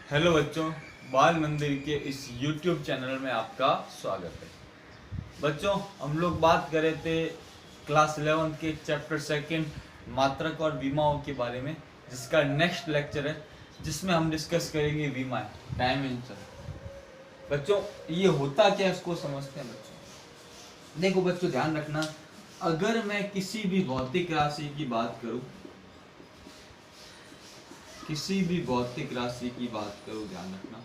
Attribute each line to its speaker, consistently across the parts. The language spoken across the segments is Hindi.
Speaker 1: हेलो बच्चों, बाल मंदिर के इस YouTube चैनल में आपका स्वागत है। बच्चों, हम लोग बात कर रहे थे क्लास 11 के चैप्टर सेकंड मात्रक और विमाओं के बारे में, जिसका नेक्स्ट लेक्चर है, जिसमें हम डिस्कस करेंगे विमाएं, डायमेंशन। बच्चों, ये होता क्या है उसको समझते हैं। बच्चों देखो, बच्चों ध्यान रखना, अगर मैं किसी भी भौतिक राशि की बात करूं, किसी भी भौतिक राशि की बात करो, ध्यान रखना,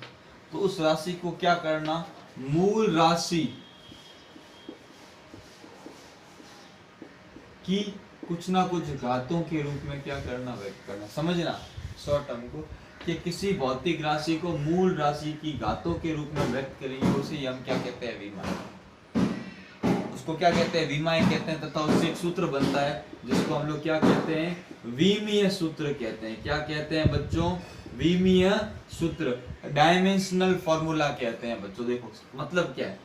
Speaker 1: तो उस राशि को क्या करना, मूल राशि की कुछ ना कुछ घातों के रूप में क्या करना, व्यक्त करना। समझना शॉर्ट टर्म को, कि किसी भौतिक राशि को मूल राशि की घातों के रूप में व्यक्त करेंगे, उसे हम क्या कहते हैं, विमाएं। उसको क्या कहते हैं, विमाएं कहते हैं। तथा उससे एक सूत्र बनता है जिसको हम लोग क्या कहते हैं, विमीय सूत्र कहते हैं। क्या कहते हैं बच्चों, विमीय सूत्र, डायमेंशनल फॉर्मूला कहते हैं। बच्चों देखो मतलब क्या है,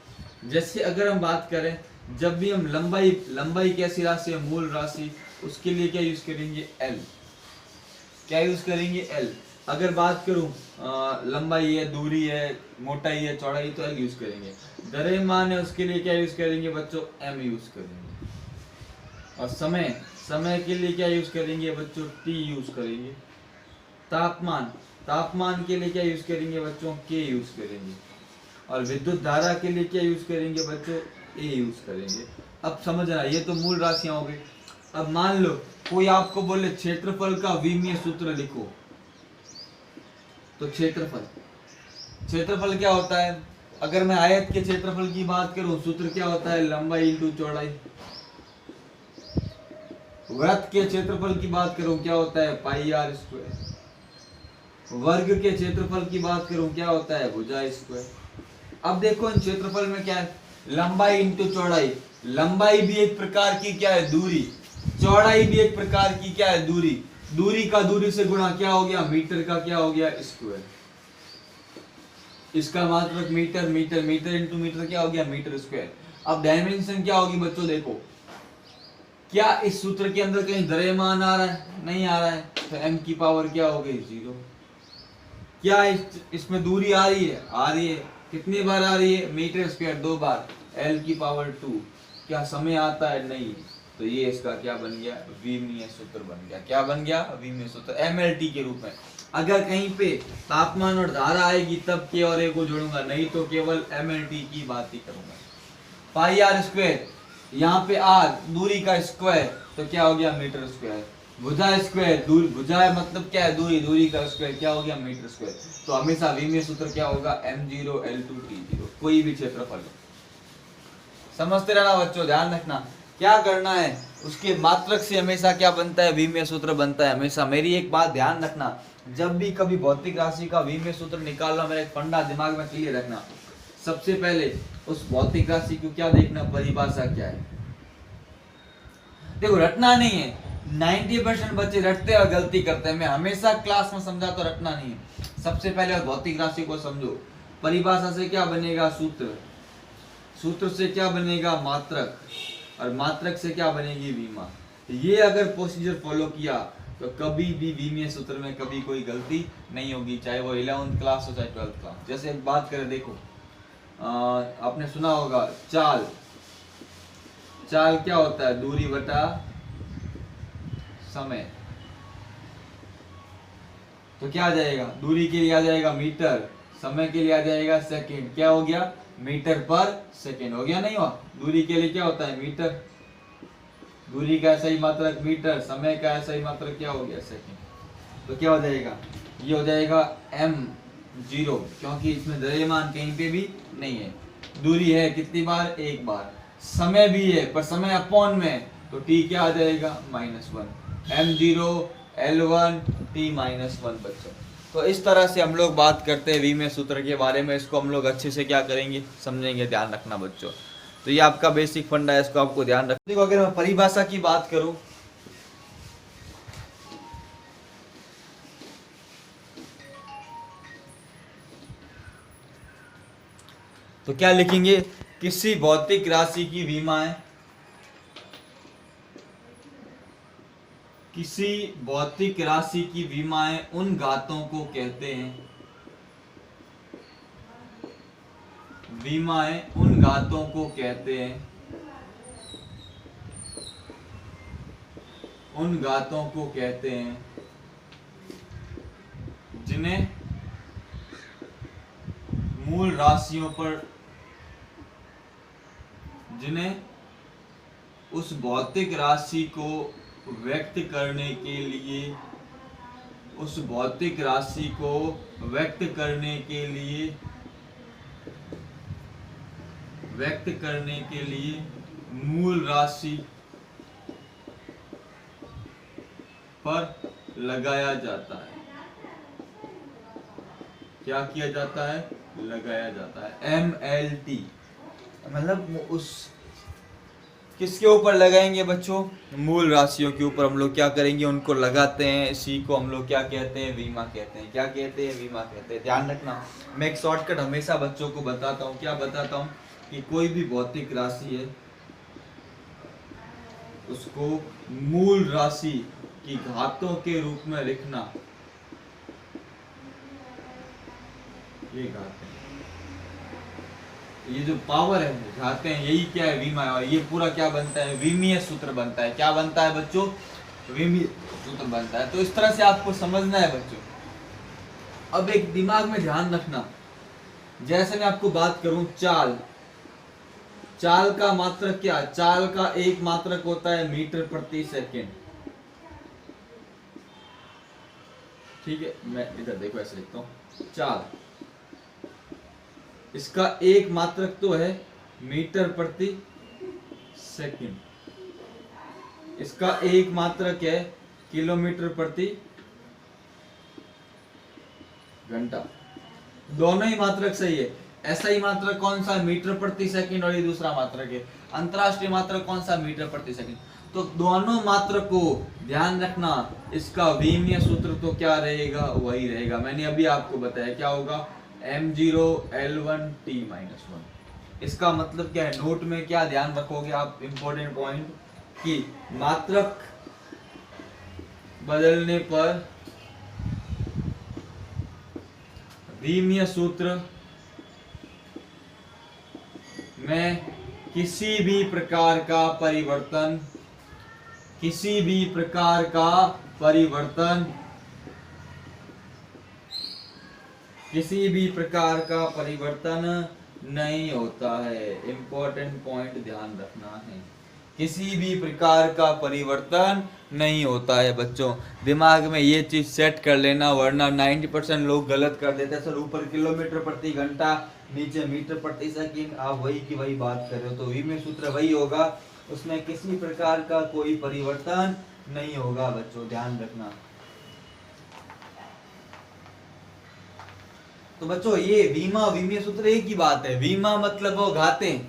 Speaker 1: जैसे अगर हम बात करें, जब भी हम लंबाई कैसी राशि है, मूल राशि, उसके लिए क्या यूज करेंगे, एल। क्या यूज करेंगे, एल। अगर बात करूं लंबाई है, दूरी है, मोटाई है, चौड़ाई, तो एल यूज करेंगे। द्रव्यमान है, उसके लिए क्या यूज करेंगे बच्चों, एम यूज करेंगे। और समय के लिए क्या यूज करेंगे बच्चों, टी यूज करेंगे। तापमान के लिए क्या यूज करेंगे बच्चों, के यूज करेंगे। और विद्युत धारा के लिए क्या यूज करेंगे बच्चों, ए यूज करेंगे। अब समझना, ये तो मूल राशियां हो गई। अब मान लो कोई आपको बोले क्षेत्रफल का विमीय सूत्र लिखो, तो क्षेत्रफल क्या होता है। अगर मैं आयत के क्षेत्रफल की बात करूं, सूत्र क्या होता है, लंबाई इंटू चौड़ाई। वृत्त के क्षेत्रफल की बात करूं, क्या होता है, पाई आर स्क्वायर। वर्ग के क्षेत्रफल की बात करूं, क्या होता है, भुजा स्क्वायर। अब देखो इन क्षेत्रफल में क्या है, लंबाई इंटू चौड़ाई। लंबाई भी एक प्रकार की क्या है, दूरी। चौड़ाई भी एक प्रकार की क्या है, दूरी। दूरी का दूरी से गुणा क्या हो गया, मीटर का क्या हो गया, स्क्वायर। इसका मात्रक metre, metre metre into metre क्या हो गया, मीटर स्क्वायर। अब डायमेंशन क्या होगी बच्चों, देखो क्या इस सूत्र के अंदर कहीं द्रव्यमान आ रहा है, नहीं आ रहा है, तो m की पावर क्या हो गई, 0। क्या इसमें दूरी आ रही है, आ रही है। कितनी बार आ रही है, मीटर स्क्वायर 2 बार, l की पावर 2। क्या समय आता है, नहीं। तो ये इसका क्या बन गया, विमीय सूत्र बन गया। क्या बन गया, विमीय सूत्र, mlt के रूप में। अगर कहीं पे तापमान और धारा आएगी तब के और ए को जोड़ूंगा, नहीं तो केवल mlt की बात ही करूंगा। पाई आर स्क्वायर, यहाँ पे आर दूरी का स्क्वायर, तो क्या हो गया, मीटर स्क्वायर। भुजा स्क्वायर, दूरी, भुजा मतलब क्या है, दूरी, दूरी का स्क्वायर, क्या हो गया, मीटर स्क्वायर। तो हमेशा विमीय सूत्र क्या होगा, m0 l2 t0, कोई भी क्षेत्रफल। समझते रहना बच्चों, ध्यान रखना क्या करना है, उसके मात्रक से हमेशा क्या बनता है, विमीय सूत्र बनता है हमेशा। मेरी एक बात ध्यान रखना, जब भी कभी भौतिक राशि का विमीय सूत्र निकालना, मेरा एक फंडा दिमाग में क्लियर रखना। सबसे पहले उस भौतिक राशि को क्या देखना, परिभाषा क्या है। देखो रटना नहीं है, 90% बच्चे रटते और गलती करते हैं। मैं हमेशा क्लास में समझाता तो रटना नहीं है। सबसे पहले भौतिक राशि को समझो। परिभाषा से क्या बनेगा, सूत्र। सूत्र से क्या बनेगा, मात्रक। और मात्रक से क्या बनेगी, विमा। ये अगर प्रोसीजर फॉलो किया तो कभी भी विमीय सूत्र में कभी कोई गलती नहीं होगी, चाहे वो 11th क्लास हो चाहे 12th क्लास। जैसे बात करें, देखो आपने सुना होगा चाल। चाल क्या होता है, दूरी बटा समय। तो क्या आ जाएगा, दूरी के लिए आ जाएगा मीटर, समय के लिए आ जाएगा सेकंड। क्या हो गया, मीटर पर सेकंड हो गया, नहीं हुआ। दूरी के लिए क्या होता है, मीटर। दूरी का सही मात्रक मीटर, समय का सही मात्रक क्या हो गया, सेकंड। तो क्या हो जाएगा, ये हो जाएगा m0, क्योंकि इसमें द्रव्यमान कहीं पे भी नहीं है। दूरी है कितनी बार, एक बार। समय भी है पर समय अपॉन में, तो t क्या आ जाएगा, -1। m0 l1 t -1 बच्चों। तो इस तरह से हम लोग बात करते हैं विमीय सूत्र के बारे में। इसको हम लोग अच्छे से क्या करेंगे, समझेंगे। ध्यान रखना बच्चों, तो ये आपका बेसिक फंडा है, इसको आपको ध्यान रखना। देखो अगर मैं परिभाषा की बात करूं, तो क्या लिखेंगे, किसी भौतिक राशि की विमाएं, किसी भौतिक राशि की विमाएं उन घातों को कहते हैं विमाएं उन घातों को कहते हैं, उन घातों को कहते हैं जिन्हें मूल राशियों पर, जिन्हें उस भौतिक राशि को व्यक्त करने के लिए, उस भौतिक राशि को व्यक्त करने के लिए, व्यक्त करने के लिए मूल राशि पर लगाया जाता है। क्या किया जाता है? लगाया जाता है। MLT मतलब उस किसके ऊपर लगाएंगे बच्चों? मूल राशियों के ऊपर हम लोग क्या करेंगे? उनको लगाते हैं। इसी को हम लोग क्या कहते हैं? विमा कहते हैं। क्या कहते हैं? विमा कहते हैं। ध्यान रखना, मैं एक शॉर्टकट हमेशा बच्चों को बताता हूँ। क्या बताता हूँ? कि कोई भी भौतिक राशि है उसको मूल राशि की घातों के रूप में लिखना, ये घातें, ये जो पावर है घाते हैं, यही क्या है? विमा है। और ये पूरा क्या बनता है? विमीय सूत्र बनता है। क्या बनता है बच्चों? विमीय सूत्र बनता है। तो इस तरह से आपको समझना है बच्चों। अब एक दिमाग में ध्यान रखना, जैसे मैं आपको बात करूं चाल, चाल का मात्रक क्या? चाल का एक मात्रक होता है मीटर प्रति सेकेंड। ठीक है, मैं इधर देखो ऐसे लिखता हूं, चाल, इसका एक मात्रक तो है मीटर प्रति सेकंड, इसका एक मात्रक है किलोमीटर प्रति घंटा। दोनों ही मात्रक सही है। ऐसा ही मात्रक कौन सा? मीटर प्रति सेकंड। और ये दूसरा मात्रक है अंतरराष्ट्रीय मात्रक कौन सा? मीटर प्रति सेकंड। तो दोनों मात्रक को ध्यान रखना, इसका विमीय सूत्र तो क्या रहेगा? वही रहेगा। मैंने अभी आपको बताया क्या होगा? m0 l1 t-1। इसका मतलब क्या है? नोट में क्या ध्यान रखोगे आप? इंपॉर्टेंट पॉइंट कि मात्रक बदलने पर विमीय सूत्र में किसी भी प्रकार का परिवर्तन, किसी भी प्रकार का परिवर्तन, किसी भी प्रकार का परिवर्तन नहीं होता है। इंपॉर्टेंट पॉइंट ध्यान रखना है, किसी भी प्रकार का परिवर्तन नहीं होता है बच्चों। दिमाग में ये चीज सेट कर लेना, वरना 90% लोग गलत कर देते हैं। सर ऊपर किलोमीटर प्रति घंटा, नीचे मीटर प्रति सेकंड, आप वही की वही बात कर रहे हो। तो विमीय सूत्र वही होगा, उसमें किसी प्रकार का कोई परिवर्तन नहीं होगा बच्चों, ध्यान रखना। तो बच्चों ये विमा विमीय सूत्र एक ही बात है। विमा मतलब वो घातें,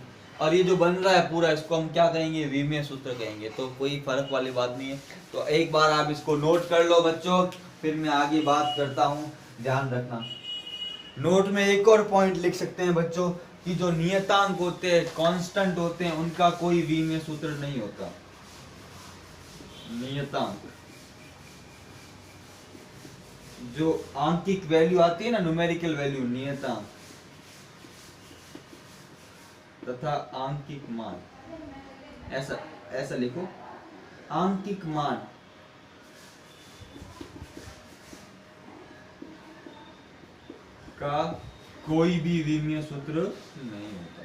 Speaker 1: और ये जो बन रहा है पूरा, इसको हम क्या कहेंगे? विमीय सूत्र कहेंगे। तो कोई फर्क वाली बात नहीं है। तो एक बार आप इसको नोट कर लो बच्चों, फिर मैं आगे बात करता हूँ, ध्यान रखना। नोट में एक और पॉइंट लिख सकते हैं बच्चों कि जो नियतांक होते हैं, कांस्टेंट होते हैं, उनका कोई विमीय सूत्र नहीं होता। नियतांक, जो आंकिक वैल्यू आती है ना, न्यूमेरिकल वैल्यू, नियतांक तथा आंकिक मान, ऐसा ऐसा लिखो, आंकिक मान का कोई भी विमीय सूत्र नहीं होता।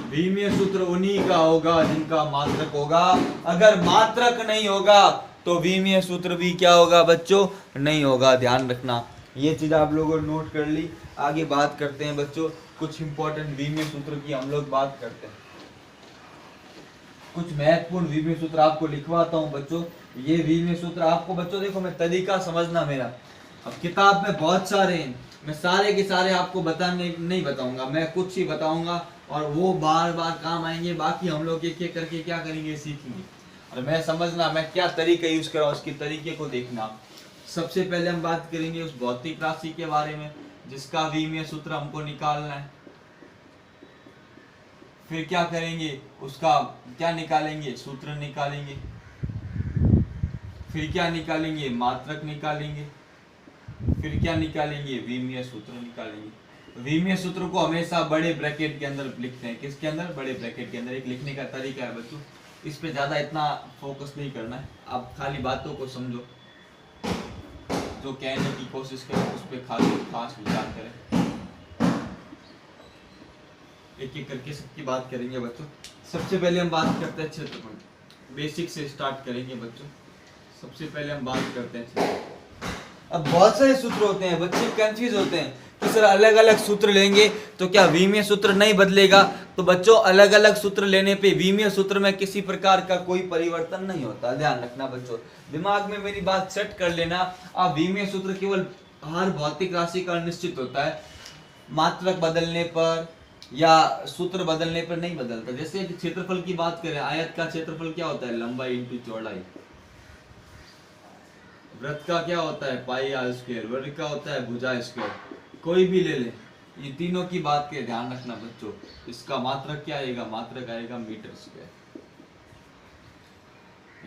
Speaker 1: विमीय सूत्र उन्हीं का होगा जिनका मात्रक होगा। अगर मात्रक नहीं होगा तो विमीय सूत्र भी क्या होगा बच्चों? नहीं होगा। ध्यान रखना, ये चीज आप लोगों ने नोट कर ली। आगे बात करते हैं बच्चों, कुछ इंपॉर्टेंट विमीय सूत्र की हम लोग बात करते हैं। कुछ महत्वपूर्ण विमीय सूत्र आपको लिखवाता हूं बच्चों। ये विमीय सूत्र आपको बच्चों, देखो मैं तरीका समझना मेरा, अब किताब में बहुत सारे हैं, मैं सारे के सारे आपको बताने नहीं बताऊंगा, मैं कुछ ही बताऊंगा और वो बार बार काम आएंगे। बाकी हम लोग एक एक करके क्या करेंगे? सीखेंगे। और मैं समझना मैं क्या तरीका यूज कर रहा हूँ, उसके तरीके को देखना। सबसे पहले हम बात करेंगे उस भौतिक राशि के बारे में जिसका विमीय सूत्र हमको निकालना है। फिर क्या करेंगे? उसका क्या निकालेंगे? सूत्र निकालेंगे। फिर क्या निकालेंगे, मात्रक निकालेंगे, फिर क्या निकालेंगे, विमीय सूत्र निकालेंगे। विमीय सूत्र को हमेशा बड़े ब्रैकेट के अंदर लिखते हैं, किसके अंदर, बड़े ब्रैकेट के अंदर। एक लिखने का तरीका है बच्चों, इस पे ज्यादा इतना फोकस नहीं करना है, आप खाली बातों को समझो, जो कहने की कोशिश करें उस पर खास विचार करें। एक एक करके सबकी बात करेंगे बच्चों। सबसे पहले हम बात करते हैं क्षेत्रफल, बेसिक से स्टार्ट करेंगे बच्चों। सबसे पहले हम बात करते हैं क्षेत्रफल। अब बहुत सारे सूत्र होते हैं, बच्चे कंफ्यूज होते हैं कि सर अलग अलग सूत्र लेंगे तो क्या विमीय सूत्र नहीं बदलेगा। तो बच्चों अलग अलग सूत्र लेने पे विमीय सूत्र में किसी प्रकार का कोई परिवर्तन नहीं होता, ध्यान रखना बच्चों, दिमाग में मेरी बात सेट कर लेना। आप विमीय सूत्र केवल हर भौतिक राशि का निश्चित होता है, मात्रक बदलने पर या सूत्र बदलने पर नहीं बदलता। जैसे क्षेत्रफल की बात करें, आयत का क्षेत्रफल क्या होता है, लंबाई इंटू चौड़ाई। वृत्त का क्या होता है, पाई आर स्क्वायर। वर्ग का होता है भुजा स्क्वायर। कोई भी ले ले, ये तीनों की बात के ध्यान रखना बच्चों। इसका मात्रक क्या आएगा, मात्रक आएगा मीटर स्क्वायर,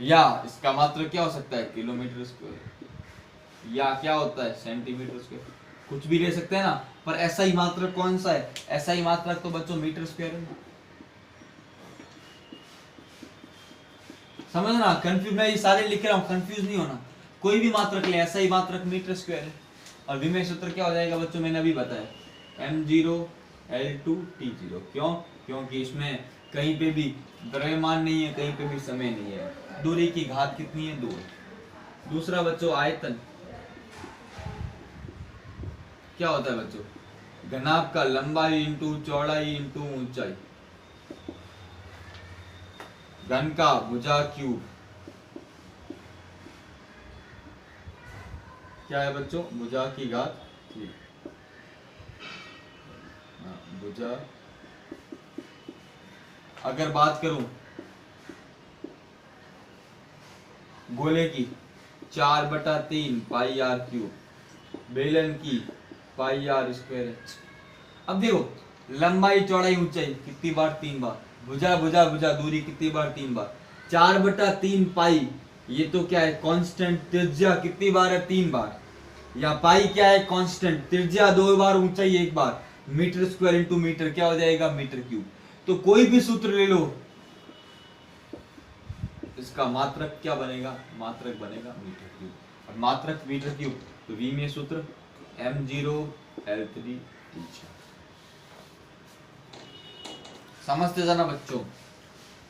Speaker 1: या इसका मात्रक क्या हो सकता है, किलोमीटर स्क्वायर, या क्या होता है, सेंटीमीटर स्क्वायर। कुछ भी ले सकते हैं ना, पर ऐसा ही मात्रक कौन सा है, ऐसा ही मात्रक तो बच्चों मीटर स्क्वायर है। समझना, कंफ्यूज, मैं ये सारे लिख रहा हूँ, कंफ्यूज नहीं होना। कोई भी मात्रक ले, ऐसा ही मात्रक मीटर स्क्वायर है। और विमीय सूत्र क्या हो जाएगा बच्चों, मैंने अभी बताया, m0 L2 T0। क्यों, क्योंकि इसमें कहीं पे भी द्रव्यमान नहीं है, कहीं पे भी समय नहीं है। दूरी की घात कितनी है, 2। दूसरा बच्चों आयतन क्या होता है बच्चों, घनाभ का लंबाई इंटू चौड़ाई इंटू ऊंचाई। घन का भुजा क्यूब क्या है बच्चों, भुजा की घात 3। भुजा, अगर बात करूं गोले की, 4/3 पाई आर क्यूब। बेलन की पाई आर स्क्वायर। अब देखो लंबाई चौड़ाई ऊंचाई कितनी बार, 3 बार। भुजा भुजा भुजा दूरी कितनी बार, 3 बार। 4/3 पाई, ये तो क्या है कांस्टेंट। त्रिज्या कितनी बार है, 3 बार। या पाई क्या है, कांस्टेंट। त्रिज्या 2 बार, ऊंचाई 1 बार। मीटर स्क्वायर इंटू मीटर क्या हो जाएगा, मीटर क्यूब। तो कोई भी सूत्र ले लो, इसका मात्रक क्या बनेगा, मात्रक बनेगा मीटर क्यूब। और मात्रक मीटर क्यूब, तो विमीय सूत्र m0 L3 T4। समझते जाना बच्चों।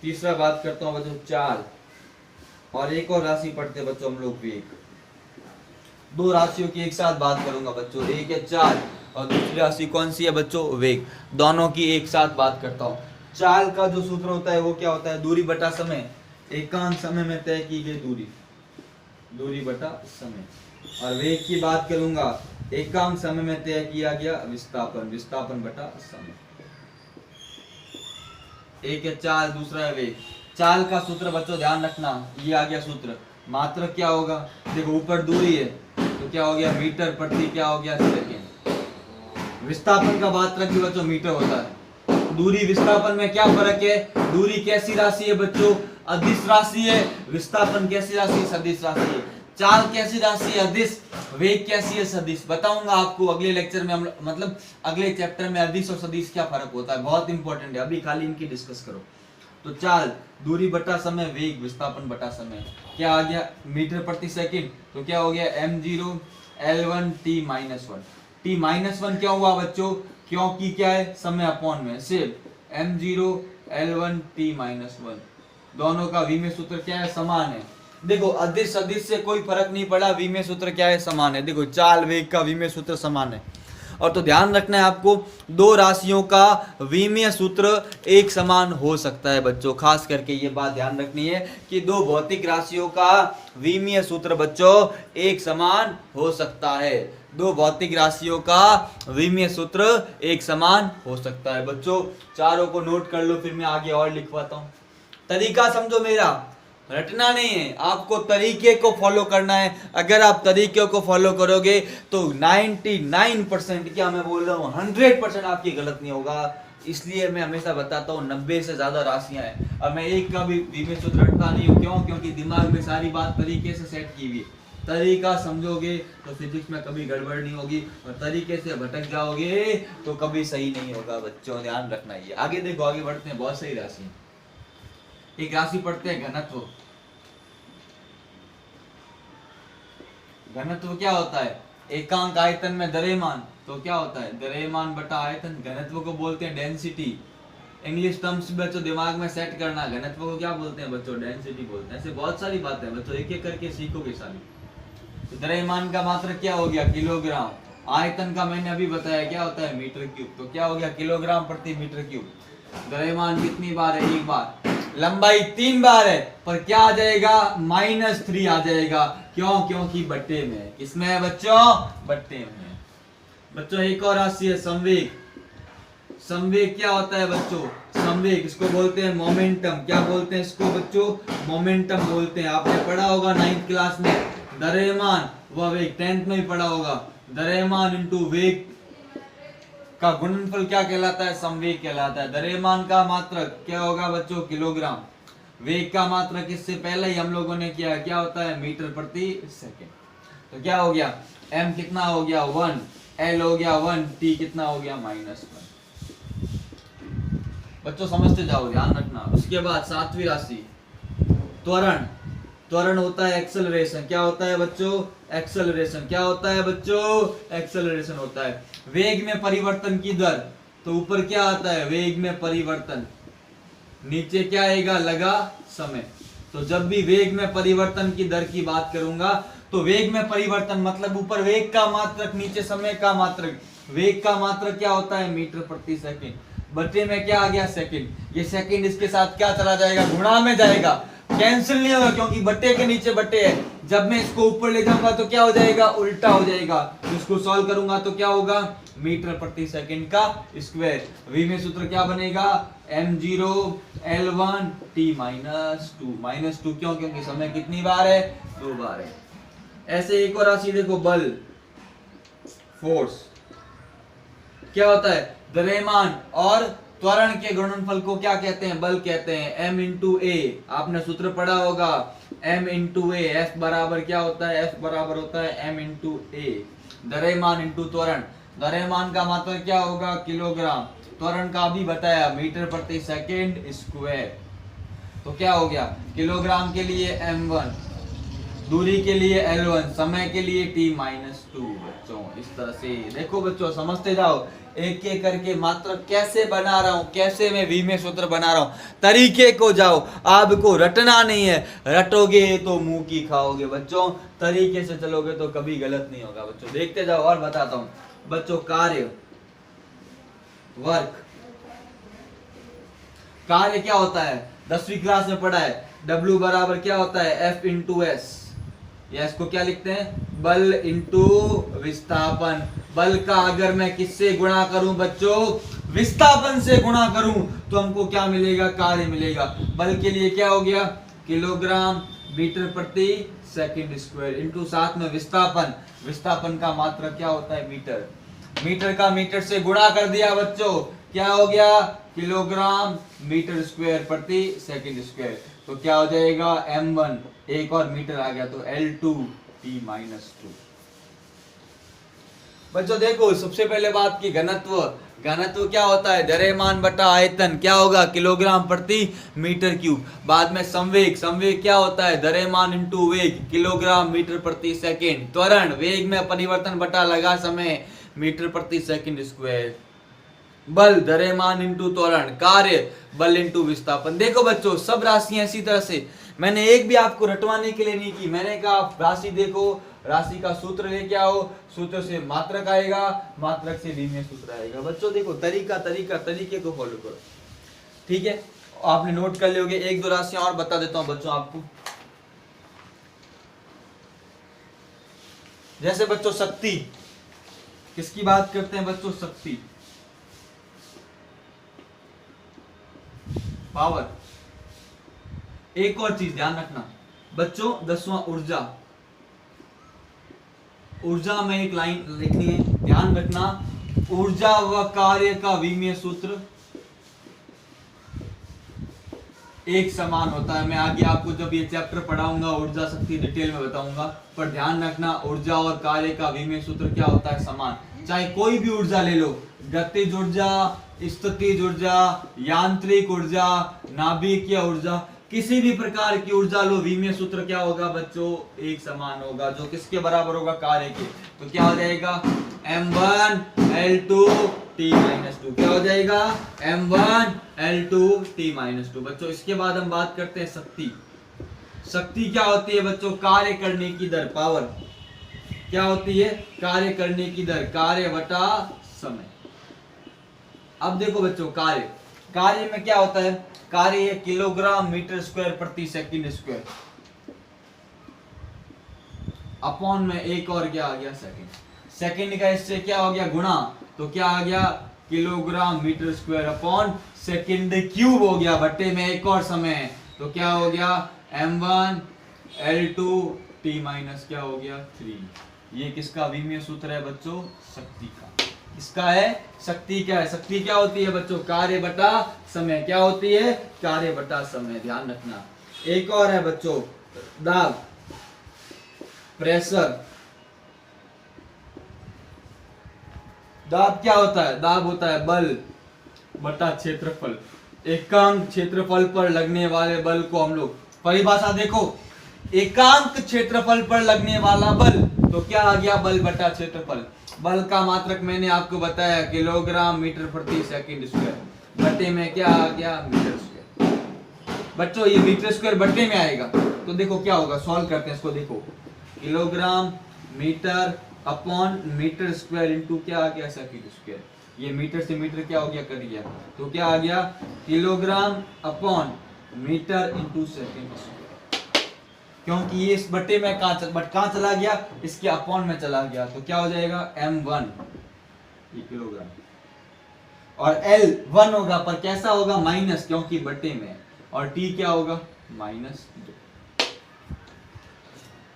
Speaker 1: तीसरा बात करता हूं बच्चों, चाल। और एक और राशि पढ़ते बच्चों हम लोग, वेग। 2 राशियों की एक साथ बात करूंगा बच्चों, एक है चाल और दूसरी राशि कौन सी है बच्चों, वेग। दोनों की एक साथ बात करता हूं। चाल का जो सूत्र होता है वो क्या होता है, दूरी बटा समय। एकांक समय में तय की गई दूरी, दूरी बटा समय। और वेग की बात करूंगा, एकांक समय में तय किया गया विस्थापन, विस्थापन बटा समय। एक है चाल, दूसरा है वेग। चाल का सूत्र बच्चों ध्यान रखना, ये आ गया सूत्र। मात्रक क्या होगा, देखो ऊपर दूरी है तो क्या हो गया, मीटर प्रति क्या हो गया, सेकेंड। विस्थापन का मात्रक भी बच्चों मीटर होता है। दूरी विस्थापन में क्या फर्क है, दूरी कैसी राशि है बच्चों, अदिश राशि है। विस्थापन कैसी राशि, सदिश राशि है। चाल कैसी राशि है, अदिश। वेग कैसी है, सदिश। बताऊंगा आपको अगले लेक्चर में, मतलब अगले चैप्टर में अदिश और सदिश क्या फर्क होता है, बहुत इंपॉर्टेंट है। अभी खाली इनकी डिस्कस करो। तो चाल दूरी बटा समय, वेग विस्थापन बटा समय। क्या आ गया, मीटर प्रति सेकंड। तो क्या हो गया, m0 L1 T-1। T-1 क्या हुआ बच्चों, क्योंकि क्या है, समय अपॉन में। सिर्फ m0 L1 T-1, दोनों का विमीय सूत्र क्या है, समान है। देखो अदिश सदिश से कोई फर्क नहीं पड़ा, विमीय सूत्र क्या है, समान है। देखो चाल वेग का विमीय सूत्र समान है। और तो ध्यान रखना है आपको, 2 राशियों का विमीय सूत्र एक समान हो सकता है बच्चों। खास करके ये बात ध्यान रखनी है कि 2 भौतिक राशियों का विमीय सूत्र बच्चों एक समान हो सकता है। 2 भौतिक राशियों का विमीय सूत्र एक समान हो सकता है बच्चों। चारों को नोट कर लो, फिर मैं आगे और लिखवाता हूं। तरीका समझो मेरा, रटना नहीं है, आपको तरीके को फॉलो करना है। अगर आप तरीके को फॉलो करोगे तो 99% क्या मैं बोल रहा हूँ 100% आपकी गलत नहीं होगा। इसलिए मैं हमेशा बताता हूँ 90 से ज्यादा राशियां हैं और मैं एक का भी विमे सूत्र रटता नहीं हूँ। क्यों? क्योंकि दिमाग में सारी बात तरीके से सेट की हुई है। तरीका समझोगे तो फिजिक्स में कभी गड़बड़ नहीं होगी और तरीके से भटक जाओगे तो कभी सही नहीं होगा। बच्चों ध्यान रखना ही है। आगे देखो, आगे बढ़ते हैं। बहुत सही राशि, एक राशि पढ़ते हैं घनत्व। घनत्व क्या होता है? एकांक आयतन में द्रव्यमान। तो क्या होता है? द्रव्यमान बटा आयतन। घनत्व को बोलते हैं डेंसिटी। इंग्लिश टर्म्स बच्चों दिमाग में सेट करना। घनत्व को क्या बोलते हैं बच्चों? डेंसिटी बोलते हैं। ऐसे बहुत सारी बातें हैं बच्चों, एक एक करके सीखोगे सारी। तो द्रव्यमान का मात्रक क्या हो गया? किलोग्राम। आयतन का मैंने अभी बताया क्या होता है? Metre cube. तो क्या हो गया? किलोग्राम प्रति मीटर क्यूब। द्रव्यमान कितनी बार है? एक बार। लंबाई 3 बार है, पर क्या आ जाएगा? -3 आ जाएगा। क्यों? क्योंकि बट्टे में है। किसमें है बच्चों? बट्टे में है। बच्चों एक और राशि है संवेग। संवेग क्या होता है बच्चों? संवेग इसको बोलते हैं मोमेंटम। क्या बोलते हैं इसको बच्चों? मोमेंटम बोलते हैं। आपने पढ़ा होगा 9th क्लास में द्रव्यमान व वेग, 10th में भी पढ़ा होगा। द्रव्यमान इंटू वेग का गुणनफल क्या कहलाता है? संवेग कहलाता है। द्रव्यमान का मात्रक क्या होगा बच्चों? किलोग्राम। वेग का मात्रक इससे पहले ही हम लोगों ने किया, क्या होता है? मीटर प्रति सेकेंड। तो क्या हो गया? m कितना हो गया? 1, l हो गया 1, t कितना हो गया? -1। बच्चों समझते जाओ, ध्यान रखना। उसके बाद 7वीं राशि त्वरण। त्वरण होता है एक्सेलरेशन। क्या होता है बच्चों? एक्सेलरेशन। क्या होता है बच्चों? एक्सेलरेशन होता है वेग में परिवर्तन की दर। तो ऊपर क्या आता है? वेग में परिवर्तन। नीचे क्या आएगा? लगा समय। तो जब भी वेग में परिवर्तन की दर की बात करूंगा तो वेग में परिवर्तन मतलब ऊपर वेग का मात्रक, नीचे समय का मात्रक। वेग का मात्रक क्या होता है? मीटर प्रति सेकंड। बटे में क्या आ गया? सेकंड। ये सेकंड इसके साथ क्या चला जाएगा? गुणा में जाएगा, कैंसिल नहीं होगा क्योंकि बट्टे के नीचे बट्टे है। जब मैं इसको ऊपर ले जाऊंगा तो क्या हो जाएगा? उल्टा हो जाएगा। इसको सॉल्व करूंगा तो क्या होगा? मीटर प्रति सेकंड का स्क्वायर। वी में सूत्र क्या बनेगा? m0 l1 t -2 क्यों? क्योंकि समय कितनी बार है? 2 बार है। ऐसे एक और राशि देखो, बल, फोर्स। क्या होता है? द्रव्यमान और त्वरण के गुणनफल को क्या कहते हैं? बल कहते हैं। m इंटू ए। आपने सूत्र पढ़ा होगा m इंटू ए। F बराबर क्या होता है? F बराबर होता है m इंटू ए। द्रव्यमान इंटू त्वरण। द्रव्यमान का मात्रक क्या होगा? किलोग्राम। त्वरण का भी बताया, मीटर प्रति सेकेंड स्क्वायर। तो क्या हो गया? किलोग्राम के लिए m1, दूरी के लिए l1, समय के लिए t -2। बच्चों इस तरह से देखो बच्चों, समझते जाओ एक एक करके। मात्र कैसे बना रहा हूं, कैसे मैं वी में सूत्र बना रहा हूं, तरीके को जाओ। आपको रटना नहीं है, रटोगे तो मुंह की खाओगे। बच्चों तरीके से चलोगे तो कभी गलत नहीं होगा। बच्चों देखते जाओ और बताता हूं। बच्चों कार्य, वर्क। कार्य क्या होता है? 10वीं क्लास में पढ़ा है। W बराबर क्या होता है? F into S. या इसको क्या लिखते हैं? बल इंटू विस्थापन। बल का अगर मैं किससे गुणा करूं बच्चों? विस्थापन से गुणा करूं तो हमको क्या मिलेगा? कार्य मिलेगा। बल के लिए क्या हो गया? किलोग्राम मीटर प्रति सेकंड स्क्वायर इंटू साथ में विस्थापन। विस्थापन का मात्रक क्या होता है? मीटर। मीटर का मीटर से गुणा कर दिया बच्चों, क्या हो गया? किलोग्राम मीटर स्क्वायर प्रति सेकंड स्क्वायर। तो क्या हो जाएगा? m1, एक और मीटर आ गया तो l2 t -2। बच्चों देखो, सबसे पहले बात की घनत्व। घनत्व क्या होता है? द्रव्यमान बटा आयतन। क्या होगा? किलोग्राम प्रति मीटर क्यूब। बाद में संवेग। संवेग क्या होता है? द्रव्यमान इंटू वेग, किलोग्राम मीटर प्रति सेकेंड। त्वरण, वेग में परिवर्तन बटा लगा समय, मीटर प्रति सेकंड स्क्वायर। बल, द्रव्यमान इंटू त्वरण। कार्य, बल इंटू विस्थापन। देखो बच्चों, सब राशियां इसी तरह से, मैंने एक भी आपको रटवाने के लिए नहीं की। मैंने कहा आप राशि देखो, राशि का सूत्र लेके आओ, सूत्र से मात्रक आएगा, मात्रक से लीनियर सूत्र आएगा। बच्चों देखो, तरीके को फॉलो करो, ठीक है? आपने नोट कर लोगे। एक दो राशियां और बता देता हूं बच्चों आपको। जैसे बच्चों शक्ति, किसकी बात करते हैं बच्चों? शक्ति, पावर। एक और चीज ध्यान रखना बच्चों, 10वां ऊर्जा, ऊर्जा में एक लाइन लिखनी है, ध्यान रखना, ऊर्जा व कार्य का विमीय सूत्र एक समान होता है। मैं आगे आपको जब ये चैप्टर पढ़ाऊंगा ऊर्जा शक्ति डिटेल में बताऊंगा, पर ध्यान रखना ऊर्जा और कार्य का विमीय सूत्र क्या होता है, समान। चाहे कोई भी ऊर्जा ले लो, गतिज ऊर्जा, स्थितिज ऊर्जा, यांत्रिक ऊर्जा, नाभिकीय ऊर्जा, किसी भी प्रकार की ऊर्जा लो, विमीय सूत्र क्या होगा बच्चों, एक समान होगा, जो किसके बराबर होगा, कार्य के। तो क्या हो जाएगा, m1L2 T-2, क्या हो जाएगा, m1L2 T-2। बच्चों इसके बाद हम बात करते हैं शक्ति। शक्ति क्या होती है बच्चों, कार्य करने की दर, पावर। क्या होती है, कार्य करने की दर, कार्य बटा समय। अब देखो बच्चों, कार्य में क्या होता है, कार्य है किलोग्राम मीटर स्क्वायर प्रति सेकंड स्क्वायर, अपॉन में एक और क्या आ गया, सेकंड। सेकंड का इससे क्या हो गया, गुणा, तो क्या आ गया, kilogram metre square upon second cube हो गया, बट्टे में एक और समय है, तो क्या हो गया, m1L2 T- क्या हो गया, 3। ये किसका विमीय सूत्र है बच्चों, शक्ति का। इसका है शक्ति, क्या है, शक्ति क्या होती है बच्चों, कार्य बटा समय। क्या होती है, कार्य बटा समय, ध्यान रखना। एक और है बच्चों, दाब, प्रेशर। दाब क्या होता है, दाब होता है बल बटा क्षेत्रफल। एकांक क्षेत्रफल पर लगने वाले बल को हम लोग, परिभाषा देखो, एकांक क्षेत्रफल पर लगने वाला बल, तो क्या आ गया, बल बटा क्षेत्रफल। बल का मात्रक मैंने आपको बताया, किलोग्राम मीटर प्रति सेकंड स्क्वायर, बट्टे में क्या आ गया, मीटर स्क्वायर। बच्चों ये मीटर स्क्वायर बट्टे में आएगा, तो देखो क्या होगा, सॉल्व करते हैं इसको। देखो kilogram metre upon metre square into क्या आ गया, सेकंड स्क्वायर। ये मीटर से मीटर क्या हो गया, कट गया, तो क्या आ गया, kilogram upon metre into second square. क्योंकि ये इस बट्टे में कहां चला गया, इसके अपॉन में चला गया, तो क्या हो जाएगा, m1 ये किलोग्राम, और L1 होगा, पर कैसा होगा, माइनस, क्योंकि बट्टे में, और T क्या होगा, -2।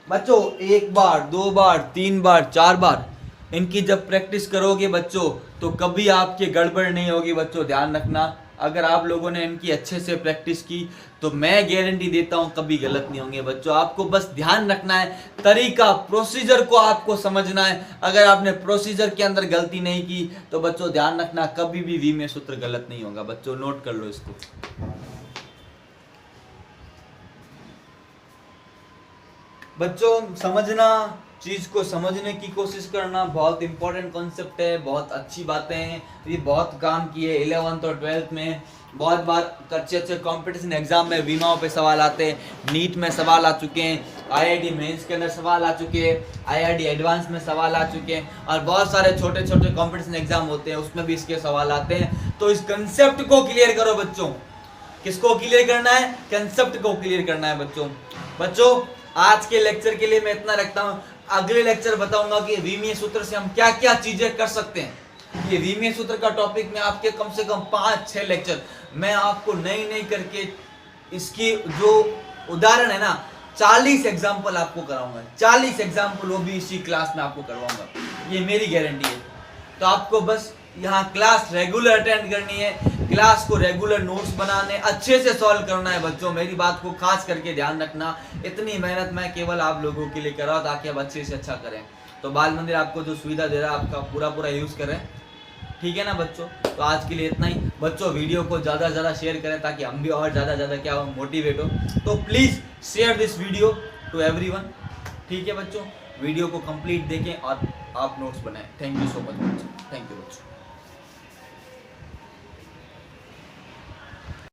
Speaker 1: बच्चों एक बार, दो बार, तीन बार, चार बार इनकी जब प्रैक्टिस करोगे बच्चों, तो कभी आपके गड़बड़ नहीं होगी बच्चों, ध्यान रखना। अगर आप लोगों ने इनकी अच्छे से प्रैक्टिस की तो मैं गारंटी देता हूं कभी गलत नहीं होंगे बच्चों। आपको बस ध्यान रखना है, तरीका, प्रोसीजर को आपको समझना है। अगर आपने प्रोसीजर के अंदर गलती नहीं की तो बच्चों ध्यान रखना, कभी भी विमीय सूत्र गलत नहीं होगा बच्चों, नोट कर लो इसको। बच्चों समझना, चीज को समझने की कोशिश करना बहुत इंपॉर्टेंट कॉन्सेप्ट है, बहुत अच्छी बातें हैं, ये बहुत काम की है। 11th और 12th में बहुत बार अच्छे अच्छे कंपटीशन एग्जाम में विमाओं पे सवाल आते हैं, नीट में सवाल आ चुके हैं, आईआईटी मेंस के अंदर सवाल आ चुके हैं, आईआईटी एडवांस में सवाल आ चुके हैं, और बहुत सारे छोटे छोटे कंपटीशन एग्जाम होते हैं उसमें भी इसके सवाल आते हैं। तो इस कंसेप्ट को क्लियर करो बच्चों। किसको क्लियर करना है, कंसेप्ट को क्लियर करना है बच्चों। आज के लेक्चर के लिए मैं इतना रखता हूं, अगले लेक्चर बताऊंगा कि विमीय सूत्र से हम क्या क्या चीजें कर सकते हैं। ये विमीय सूत्र का टॉपिक में आपके कम से कम 5-6 लेक्चर मैं आपको नई करके इसकी जो उदाहरण है ना, 40 एग्जाम्पल आपको कराऊंगा, 40 एग्जाम्पल वो भी इसी क्लास में आपको करवाऊंगा, ये मेरी गारंटी है। तो आपको बस यहाँ क्लास रेगुलर अटेंड करनी है, क्लास को रेगुलर नोट्स बनाने, अच्छे से सॉल्व करना है बच्चों। मेरी बात को खास करके ध्यान रखना, इतनी मेहनत मैं केवल आप लोगों के लिए कर रहा हूं ताकि आप अच्छे से अच्छा करें। तो बाल मंदिर आपको जो सुविधा दे रहा है आपका पूरा यूज करें, ठीक है ना बच्चों। तो आज के लिए इतना ही बच्चों, वीडियो को ज़्यादा से ज़्यादा शेयर करें ताकि हम भी और ज़्यादा क्या हो, मोटिवेट हो। तो please share this video to everyone, ठीक है बच्चों। वीडियो को कंप्लीट देखें और आप नोट्स बनाएं। थैंक यू सो मच बच्चों, थैंक यू बच्चों।